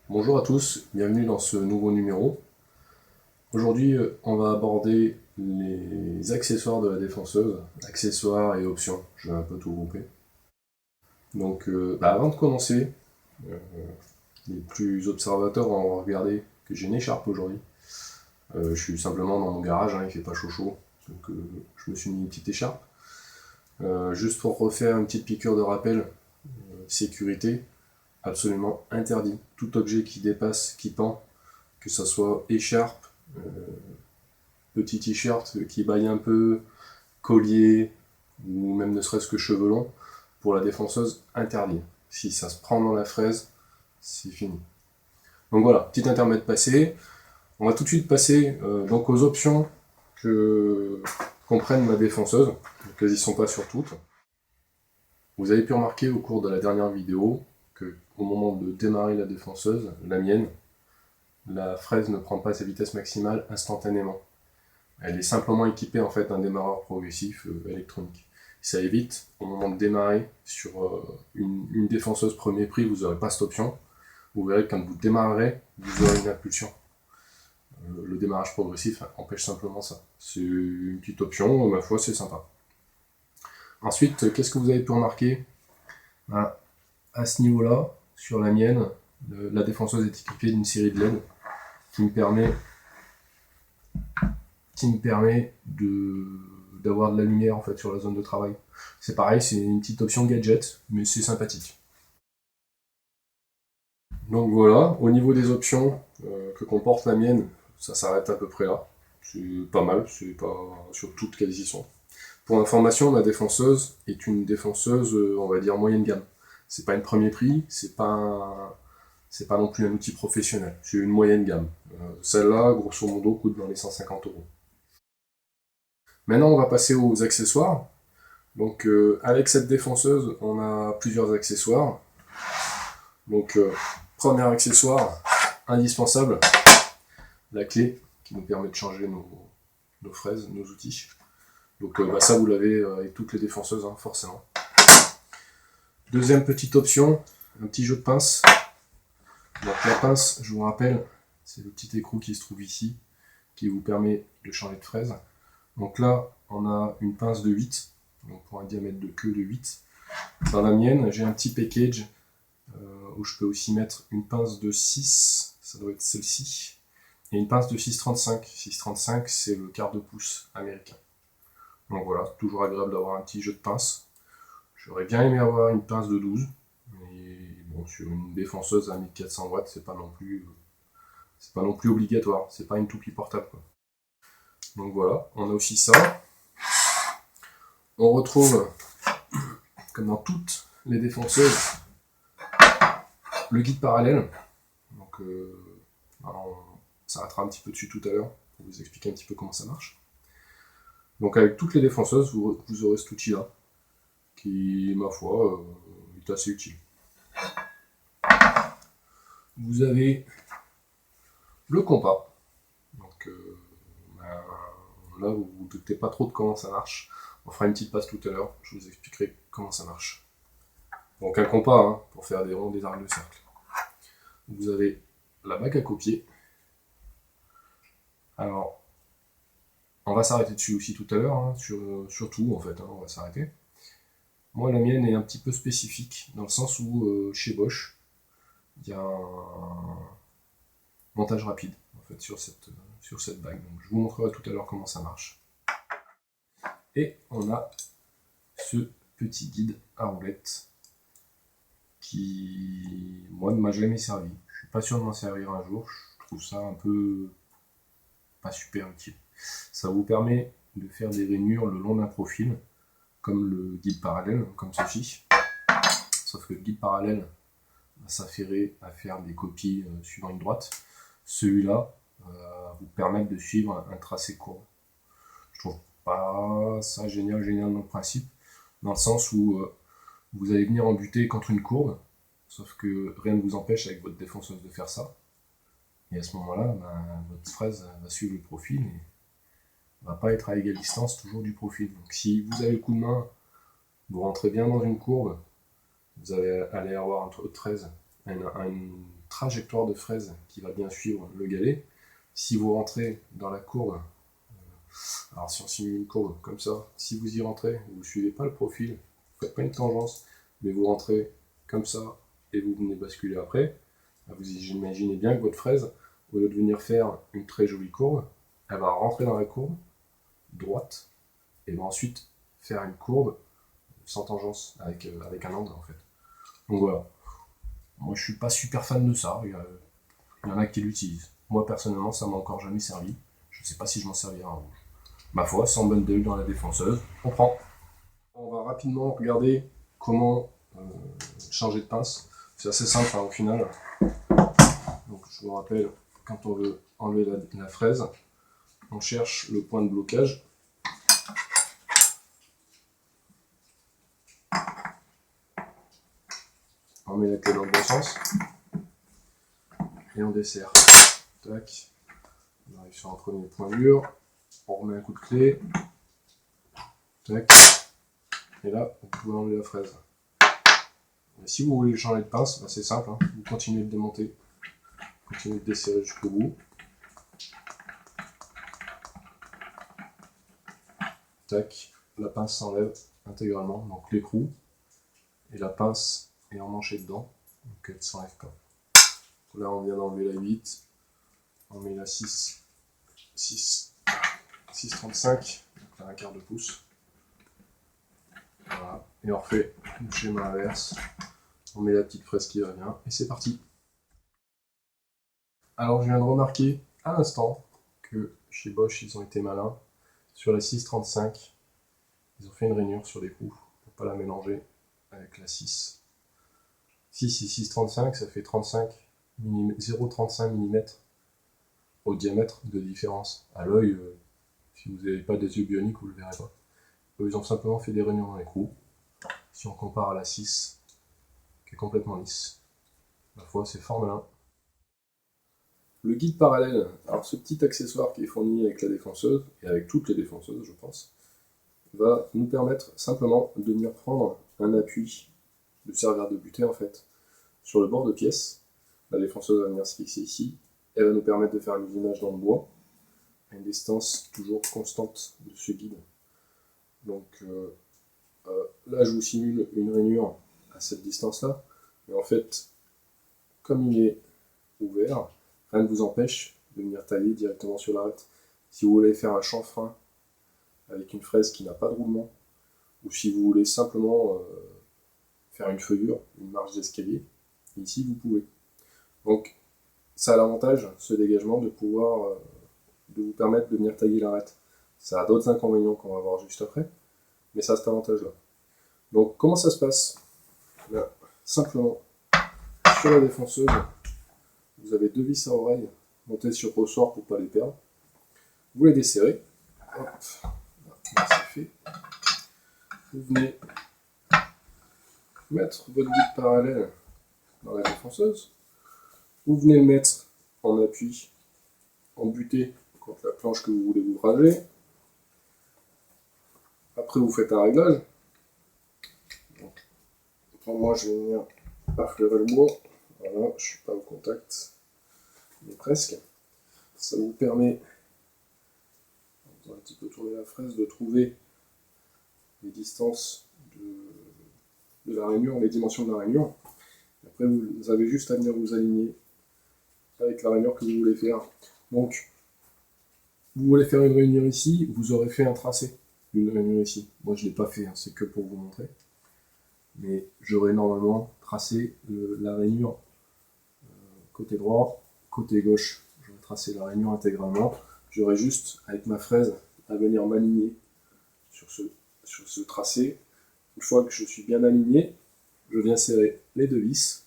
Bonjour à tous, bienvenue dans ce nouveau numéro. Aujourd'hui, on va aborder les accessoires de la défenseuse, accessoires et options, je vais un peu tout grouper. Donc, avant de commencer, euh, les plus observateurs vont regarder que j'ai une écharpe aujourd'hui. Je suis simplement dans mon garage, il fait pas chaud, donc je me suis mis une petite écharpe. Juste pour refaire une petite piqûre de rappel, sécurité, absolument interdit. Tout objet qui dépasse, qui pend, que ce soit écharpe, petit t-shirt qui baille un peu, collier, ou même ne serait-ce que cheveux longs, pour la défenseuse, interdit. Si ça se prend dans la fraise, c'est fini. Donc voilà, petit intermède passé. On va tout de suite passer donc aux options que comprenne ma défenseuse, donc elles y sont pas sur toutes. Vous avez pu remarquer au cours de la dernière vidéo que au moment de démarrer la défenseuse, la mienne, la fraise ne prend pas sa vitesse maximale instantanément. Elle est simplement équipée en fait d'un démarreur progressif électronique. Ça évite, au moment de démarrer, sur une défenseuse premier prix, vous n'aurez pas cette option. Vous verrez que quand vous démarrerez, vous aurez une impulsion. Le démarrage progressif empêche simplement ça. C'est une petite option, ma foi, c'est sympa. Ensuite, qu'est-ce que vous avez pu remarquer? À ce niveau-là, sur la mienne, la défenseuse est équipée d'une série de LED qui me permet d'avoir de la lumière en fait sur la zone de travail. C'est pareil, c'est une petite option gadget, mais c'est sympathique. Donc voilà, au niveau des options que comporte la mienne, ça s'arrête à peu près là. C'est pas mal, c'est pas sur toutes qu'elles y sont. Pour information, ma défenseuse est une défenseuse, on va dire, moyenne gamme. C'est pas une premier prix, c'est pas non plus un outil professionnel, c'est une moyenne gamme. Celle-là, grosso modo, coûte dans les 150 €. Maintenant, on va passer aux accessoires. Donc, avec cette défenseuse, on a plusieurs accessoires. Donc, premier accessoire indispensable, la clé qui nous permet de changer nos fraises, nos outils. Donc, ça, vous l'avez avec toutes les défenseuses, forcément. Deuxième petite option, un petit jeu de pince. Donc, la pince, je vous rappelle, c'est le petit écrou qui se trouve ici, qui vous permet de changer de fraise. Donc là, on a une pince de 8, donc pour un diamètre de queue de 8. Dans la mienne, j'ai un petit package où je peux aussi mettre une pince de 6, ça doit être celle-ci, et une pince de 6,35. 6,35, c'est le quart de pouce américain. Donc voilà, toujours agréable d'avoir un petit jeu de pince. J'aurais bien aimé avoir une pince de 12, mais bon, sur une défenseuse à 1400 watts, c'est pas non plus obligatoire, c'est pas une toupie portable, quoi. Donc voilà, on a aussi ça. On retrouve, comme dans toutes les défenseuses, le guide parallèle. Donc on s'arrêtera un petit peu dessus tout à l'heure pour vous expliquer un petit peu comment ça marche. Donc avec toutes les défenseuses, vous aurez cet outil-là, qui, ma foi, est assez utile. Vous avez le compas. Donc là, vous ne doutez pas trop de comment ça marche. On fera une petite passe tout à l'heure, je vous expliquerai comment ça marche. Donc un compas, pour faire des ronds, des arcs de cercle. Vous avez la bague à copier. Alors, on va s'arrêter dessus aussi tout à l'heure, sur tout en fait, on va s'arrêter. Moi, la mienne est un petit peu spécifique, dans le sens où chez Bosch, il y a un montage rapide en fait, sur cette bague. Donc, je vous montrerai tout à l'heure comment ça marche. Et on a ce petit guide à roulettes qui, moi, ne m'a jamais servi. Je suis pas sûr de m'en servir un jour. Je trouve ça un peu pas super utile. Ça vous permet de faire des rainures le long d'un profil, comme le guide parallèle, comme ceci. Sauf que le guide parallèle va s'affairer à faire des copies suivant une droite. Celui-là va vous permettre de suivre un tracé courbe. Je trouve pas ça génial dans le principe, dans le sens où vous allez venir en buter contre une courbe, sauf que rien ne vous empêche avec votre défonceuse de faire ça. Et à ce moment-là, votre fraise va suivre le profil et va pas être à égale distance toujours du profil. Donc si vous avez le coup de main, vous rentrez bien dans une courbe, vous allez avoir entre 13 à une trajectoire de fraise qui va bien suivre le galet. Si vous rentrez dans la courbe, alors si on simule une courbe comme ça, si vous y rentrez, vous ne suivez pas le profil, vous ne faites pas une tangence, mais vous rentrez comme ça et vous venez basculer après, vous imaginez bien que votre fraise, au lieu de venir faire une très jolie courbe, elle va rentrer dans la courbe droite et va ensuite faire une courbe sans tangence avec un angle en fait. Donc voilà. Moi je suis pas super fan de ça, il y en a qui l'utilisent. Moi personnellement ça m'a encore jamais servi. Je ne sais pas si je m'en servirai un jour. Ma foi, sans bundle dans la défonceuse, on prend. On va rapidement regarder comment changer de pince. C'est assez simple au final. Donc je vous rappelle, quand on veut enlever la fraise, on cherche le point de blocage. On met la clé dans le bon sens. Et on desserre. Tac. On arrive sur un premier point dur. On remet un coup de clé. Tac. Et là, vous pouvez enlever la fraise. Et si vous voulez changer de pince, c'est simple. Vous continuez de démonter. Continuez de desserrer jusqu'au bout. Tac. La pince s'enlève intégralement. Donc l'écrou et la pince est emmanchée dedans. Donc elle ne s'enlève pas. Là, on vient d'enlever la 8. On met la 6,35, donc là, un quart de pouce. Voilà. Et on refait le schéma inverse. On met la petite fraise qui va bien, et c'est parti. Alors, je viens de remarquer à l'instant que chez Bosch, ils ont été malins. Sur la 6,35, ils ont fait une rainure sur l'écrou pour ne pas la mélanger avec la 6. 6 et 6,35, ça fait 0,35 mm au diamètre de différence. À l'œil, si vous n'avez pas des yeux bioniques, vous ne le verrez pas. Ils ont simplement fait des rainures dans l'écrou. Si on compare à la 6, qui est complètement lisse, ma foi, c'est fort malin. Le guide parallèle, alors ce petit accessoire qui est fourni avec la défonceuse, et avec toutes les défonceuses, je pense, va nous permettre simplement de venir prendre un appui, de servir de butée en fait, sur le bord de pièce. La défonceuse va venir se fixer ici. Elle va nous permettre de faire un usinage dans le bois, à une distance toujours constante de ce guide. Donc là, je vous simule une rainure à cette distance-là, mais en fait, comme il est ouvert, rien ne vous empêche de venir tailler directement sur l'arête. Si vous voulez faire un chanfrein avec une fraise qui n'a pas de roulement, ou si vous voulez simplement faire une feuillure, une marche d'escalier, ici vous pouvez. Donc ça a l'avantage, ce dégagement, de pouvoir de vous permettre de venir tailler l'arête. Ça a d'autres inconvénients qu'on va voir juste après, mais ça a cet avantage-là. Donc comment ça se passe? Là, simplement, sur la défonceuse, vous avez deux vis à oreille montées sur ressort pour ne pas les perdre. Vous les desserrez. Hop, là, c'est fait. Vous venez mettre votre guide parallèle dans la défonceuse. Vous venez le mettre en appui, en butée contre la planche que vous voulez ouvrager. Après, vous faites un réglage. Donc, pour moi, je vais venir affleurer le bois. Voilà, je ne suis pas au contact, mais presque. Ça vous permet, en un petit peu tourner la fraise, de trouver les distances de la rainure, les dimensions de la rainure. Après, vous avez juste à venir vous aligner avec la rainure que vous voulez faire. Donc, vous voulez faire une rainure ici, vous aurez fait un tracé d'une rainure ici. Moi, je ne l'ai pas fait, c'est que pour vous montrer. Mais j'aurais normalement tracé la rainure côté droit, côté gauche. J'aurais tracé la rainure intégralement. J'aurais juste, avec ma fraise, à venir m'aligner sur ce tracé. Une fois que je suis bien aligné, je viens serrer les deux vis.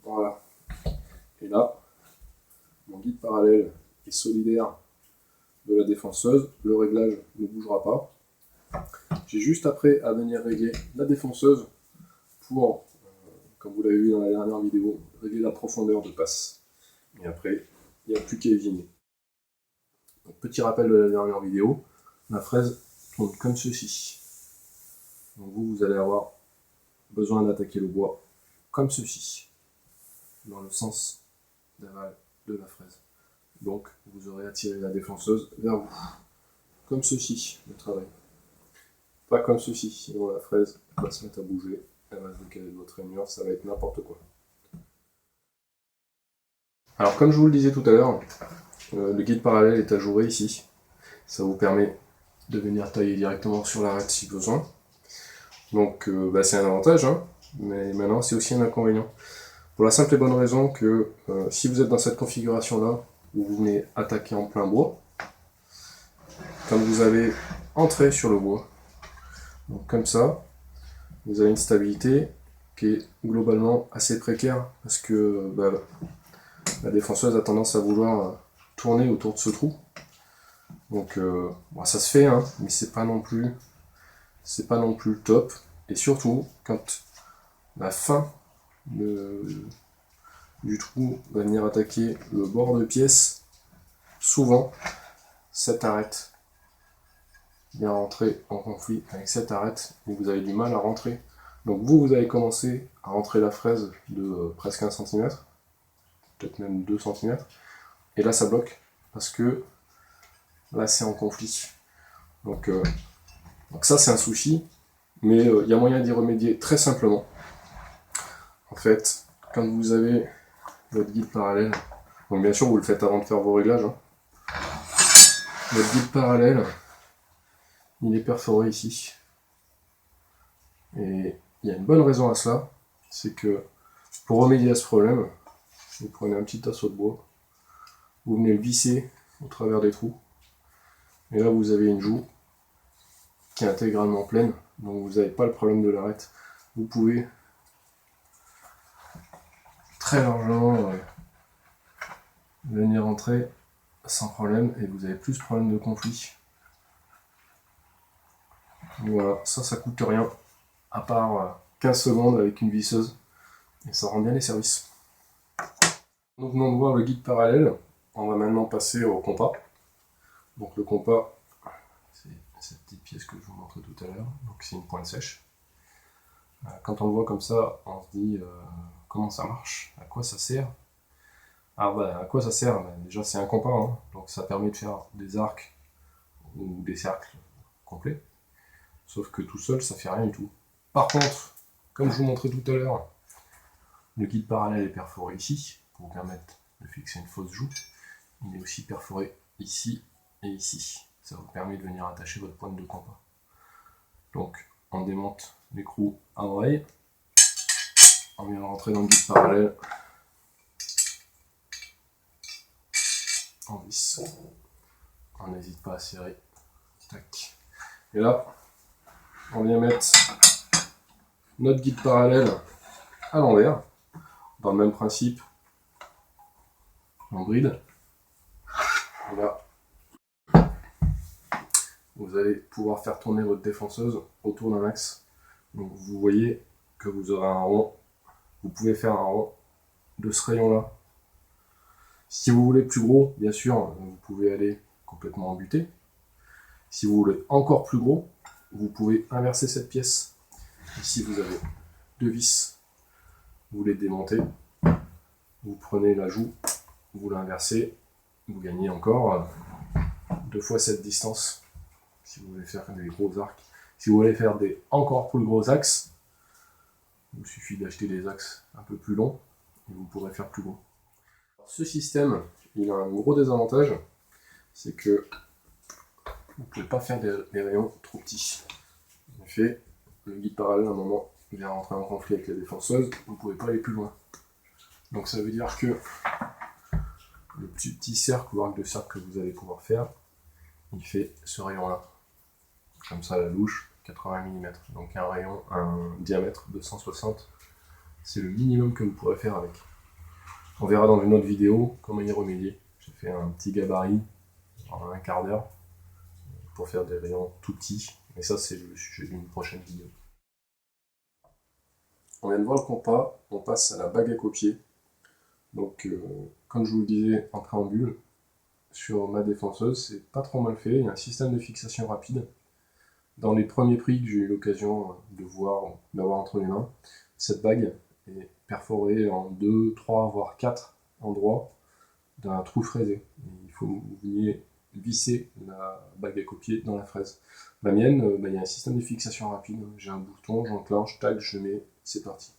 Voilà. Et là, mon guide parallèle est solidaire de la défonceuse. Le réglage ne bougera pas. J'ai juste après à venir régler la défonceuse pour, comme vous l'avez vu dans la dernière vidéo, régler la profondeur de passe. Et après, il n'y a plus qu'à usiner. Donc, petit rappel de la dernière vidéo, ma fraise tourne comme ceci. Donc vous allez avoir besoin d'attaquer le bois comme ceci, dans le sens d'aval de la fraise. Donc vous aurez attiré la défonceuse vers vous, comme ceci, le travail. Pas comme ceci, sinon la fraise va se mettre à bouger, elle va se décaler de votre rainure, ça va être n'importe quoi. Alors comme je vous le disais tout à l'heure, le guide parallèle est ajouré ici. Ça vous permet de venir tailler directement sur l'arête si besoin. Donc c'est un avantage, hein, mais maintenant c'est aussi un inconvénient. Pour la simple et bonne raison que si vous êtes dans cette configuration-là, où vous venez attaquer en plein bois, quand vous avez entré sur le bois, donc comme ça, vous avez une stabilité qui est globalement assez précaire, parce que la défonceuse a tendance à vouloir tourner autour de ce trou. Donc ça se fait, hein, mais c'est pas non plus le top. Et surtout, quand la fin du trou va venir attaquer le bord de pièce, souvent cette arête vient rentrer en conflit avec cette arête et vous avez du mal à rentrer. Donc vous allez commencer à rentrer la fraise de presque 1 cm, peut-être même 2 cm, et là ça bloque parce que là c'est en conflit. Donc ça c'est un souci, mais il y a moyen d'y remédier très simplement. En fait, quand vous avez votre guide parallèle, donc bien sûr vous le faites avant de faire vos réglages, hein. Votre guide parallèle, il est perforé ici. Et il y a une bonne raison à cela, c'est que pour remédier à ce problème, vous prenez un petit tasseau de bois, vous venez le visser au travers des trous, et là vous avez une joue qui est intégralement pleine, donc vous n'avez pas le problème de l'arête. Vous pouvez très largement venir entrer sans problème, et vous n'avez plus ce problème de conflit. Voilà, ça coûte rien, à part 15 secondes avec une visseuse, et ça rend bien les services. Nous venons de voir le guide parallèle, on va maintenant passer au compas. Donc le compas, c'est cette petite pièce que je vous montrais tout à l'heure, donc c'est une pointe sèche. Quand on le voit comme ça, on se dit comment ça marche, à quoi ça sert. Alors à quoi ça sert? Déjà c'est un compas, hein, donc ça permet de faire des arcs ou des cercles complets. Sauf que tout seul, ça fait rien du tout. Par contre, comme je vous montrais tout à l'heure, le guide parallèle est perforé ici, pour vous permettre de fixer une fausse joue. Il est aussi perforé ici et ici. Ça vous permet de venir attacher votre pointe de compas. Donc, on démonte l'écrou à oreille, on vient rentrer dans le guide parallèle, on visse, on n'hésite pas à serrer, tac. Et là, on vient mettre notre guide parallèle à l'envers, dans le même principe, on bride. Et là, vous allez pouvoir faire tourner votre défonceuse autour d'un axe. Donc vous voyez que vous aurez un rond. Vous pouvez faire un rond de ce rayon-là. Si vous voulez plus gros, bien sûr, vous pouvez aller complètement en butée. Si vous voulez encore plus gros, vous pouvez inverser cette pièce. Ici, vous avez deux vis. Vous les démontez. Vous prenez la joue, vous l'inversez. Vous gagnez encore 2 fois cette distance. Si vous voulez faire des gros arcs. Si vous voulez faire des encore plus gros axes, il vous suffit d'acheter des axes un peu plus longs et vous pourrez faire plus gros. Ce système, il a un gros désavantage, c'est que vous ne pouvez pas faire des rayons trop petits. En effet, le guide parallèle à un moment vient rentrer en conflit avec la défonceuse, vous ne pouvez pas aller plus loin. Donc ça veut dire que le petit cercle ou arc de cercle que vous allez pouvoir faire, il fait ce rayon-là. Comme ça, la louche, 80 mm. Donc un diamètre de 160, c'est le minimum que vous pourrez faire avec. On verra dans une autre vidéo comment y remédier. J'ai fait un petit gabarit en un quart d'heure pour faire des rayons tout petits. Mais ça, c'est le sujet d'une prochaine vidéo. On vient de voir le compas, on passe à la bague à copier. Donc, comme je vous le disais en préambule, sur ma défonceuse, c'est pas trop mal fait. Il y a un système de fixation rapide. Dans les premiers prix que j'ai eu l'occasion d'avoir entre les mains, cette bague est perforée en 2, 3, voire 4 endroits d'un trou fraisé. Il faut que vous veniez visser la bague à copier dans la fraise. La mienne, il y a un système de fixation rapide. J'ai un bouton, j'enclenche, tac, je mets, c'est parti.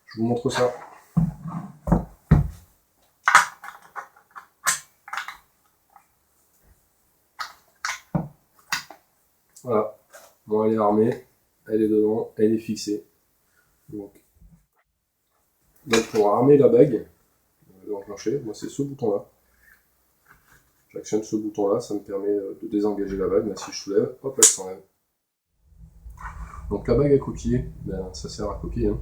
Je vous montre ça. Voilà. Bon, elle est armée, elle est dedans, elle est fixée. Donc pour armer la bague, d'enclencher, moi c'est ce bouton-là. J'actionne ce bouton-là, ça me permet de désengager la bague. Là, si je soulève, hop, elle s'enlève. Donc la bague à copier, ça sert à copier. Hein.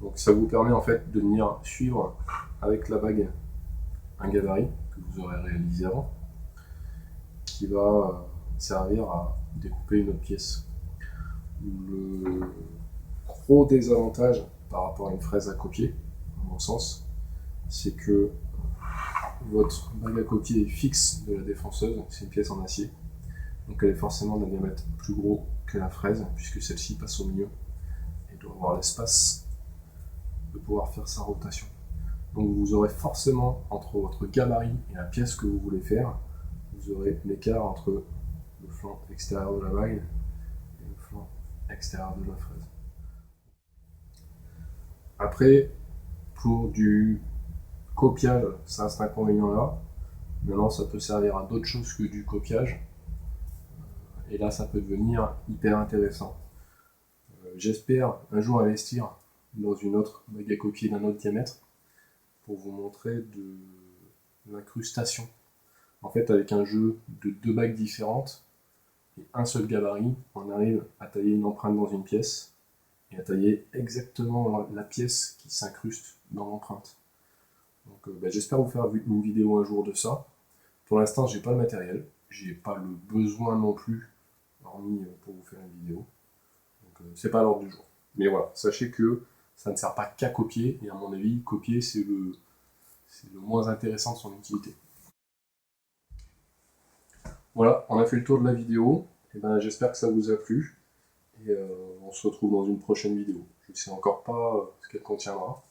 Donc ça vous permet en fait de venir suivre avec la bague un gabarit que vous aurez réalisé avant, qui va servir à découper une autre pièce. Le gros désavantage par rapport à une fraise à copier, à mon sens, c'est que votre bague à copier est fixe de la défonceuse, c'est une pièce en acier, donc elle est forcément d'un diamètre plus gros que la fraise, puisque celle-ci passe au milieu et doit avoir l'espace de pouvoir faire sa rotation. Donc vous aurez forcément, entre votre gabarit et la pièce que vous voulez faire, vous aurez l'écart entre le flanc extérieur de la bague et le flanc extérieur de la fraise. Après, pour du copiage, ça a cet inconvénient-là. Maintenant, ça peut servir à d'autres choses que du copiage. Et là, ça peut devenir hyper intéressant. J'espère un jour investir dans une autre bague à copier d'un autre diamètre pour vous montrer de l'incrustation. En fait, avec un jeu de 2 bagues différentes et un seul gabarit, on arrive à tailler une empreinte dans une pièce et à tailler exactement la pièce qui s'incruste dans l'empreinte. Donc j'espère vous faire une vidéo un jour de ça. Pour l'instant, j'ai pas le matériel, j'ai pas le besoin non plus, hormis pour vous faire une vidéo. Donc c'est pas à l'ordre du jour. Mais voilà, sachez que ça ne sert pas qu'à copier, et à mon avis, copier c'est le moins intéressant de son utilité. Voilà, on a fait le tour de la vidéo. Et j'espère que ça vous a plu. Et on se retrouve dans une prochaine vidéo. Je ne sais encore pas ce qu'elle contiendra.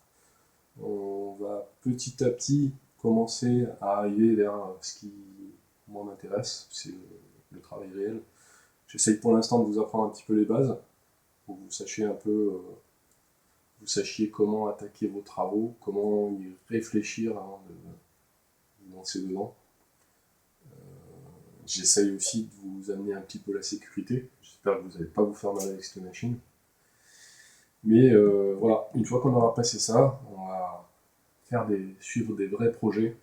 On va petit à petit commencer à arriver vers ce qui moi m'intéresse, c'est le travail réel. J'essaye pour l'instant de vous apprendre un petit peu les bases, pour que vous sachiez un peu, vous sachiez comment attaquer vos travaux, comment y réfléchir avant de vous lancer dedans. J'essaye aussi de vous amener un petit peu la sécurité. J'espère que vous n'allez pas vous faire mal avec cette machine. Mais voilà, une fois qu'on aura passé ça, on va suivre des vrais projets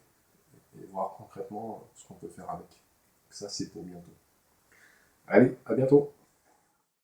et voir concrètement ce qu'on peut faire avec. Ça, c'est pour bientôt. Allez, à bientôt!